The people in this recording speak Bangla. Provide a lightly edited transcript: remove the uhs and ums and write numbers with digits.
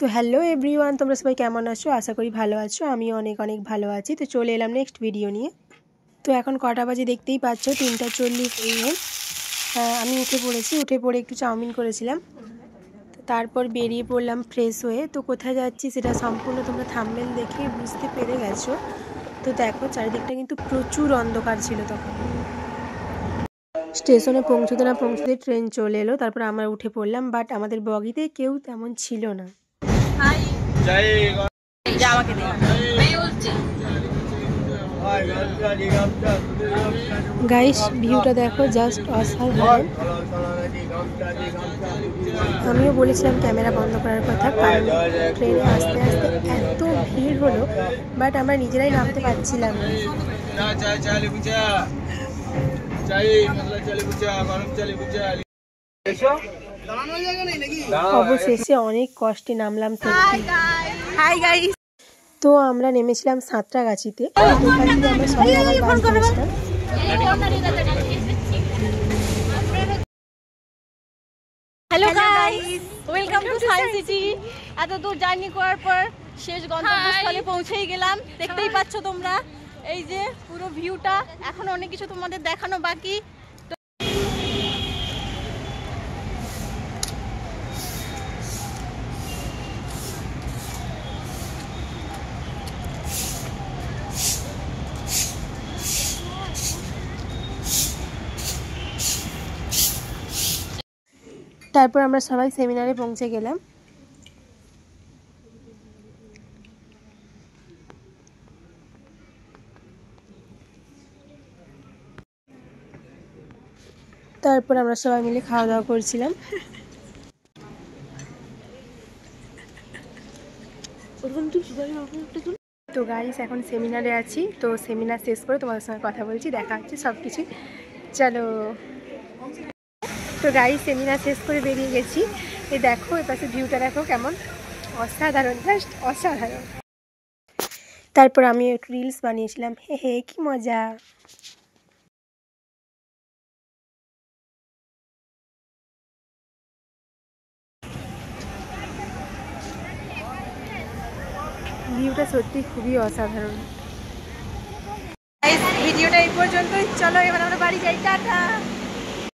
তো হ্যালো এভরিওয়ান, তোমরা সবাই কেমন আছো? আশা করি ভালো আছো। আমি অনেক ভালো আছি। তো চলে এলাম নেক্সট ভিডিও নিয়ে। তো এখন কটা বাজে দেখতেই পাচ্ছ, 3:40 AM। আমি উঠে পড়েছি। উঠে পড়ে একটু চাউমিন করেছিলাম, তারপর বেরিয়ে পড়লাম ফ্রেশ হয়ে। তো কোথায় যাচ্ছি সেটা সম্পূর্ণ তোমরা থাম্বনেল দেখে বুঝতে পেরে গেছো। তো দেখো চারিদিকটা কিন্তু প্রচুর অন্ধকার ছিল তখন। স্টেশনে পৌঁছতে না পৌঁছতে ট্রেন চলে এলো। তারপর আমরা উঠে পড়লাম, বাট আমাদের বগিতে কেউ তেমন ছিল না। গাইস ভিউটা দেখো, জাস্ট অসাধারণ। আমিও বলেছিলাম ক্যামেরা বন্ধ করার কথা, কারণ ট্রেনে আস্তে আস্তে এত ভিড় হলো, বাট আমরা নিজেরাই নামতে পারছিলাম না। অবশেষে অনেক কষ্টে নামলাম সত্যি। Hi guys. তো আমরা নেমেছিলাম সাঁতরাগাছিতে। ওখান থেকে আমরা সবাই আবার বাস ধরেছিলাম। Hello guys, welcome to science city. এত দূর জার্নি করার পর শেষ গন্তব্যস্থলে পৌঁছেই গেলাম। দেখতেই পাচ্ছ তোমরা এই যে পুরো ভিউটা। এখন অনেক কিছু তোমাদের দেখানো বাকি। তারপর আমরা সবাই সেমিনারে পৌঁছে গেলাম। তারপর আমরা সবাই মিলে খাওয়া দাওয়া করছিলাম। তো গাইস এখন সেমিনারে আছি। তো সেমিনার শেষ করে তোমাদের সঙ্গে কথা বলছি, দেখা হচ্ছে সব কিছু। চলো। তো গাইস সেমিনার শেষ করে বেরিয়ে গেছি। এই দেখো, এ পাশে ভিউটা দেখো কেমন অসাধারণ, জাস্ট অসাধারণ। তারপর আমি একটু রিলস বানিয়েছিলাম। হে কি মজা। ভিউটা সত্যি খুবই অসাধারণ। ভিডিওটা এই পর্যন্তই। চলো এবার আমরা বাড়ি যাই। টাটা।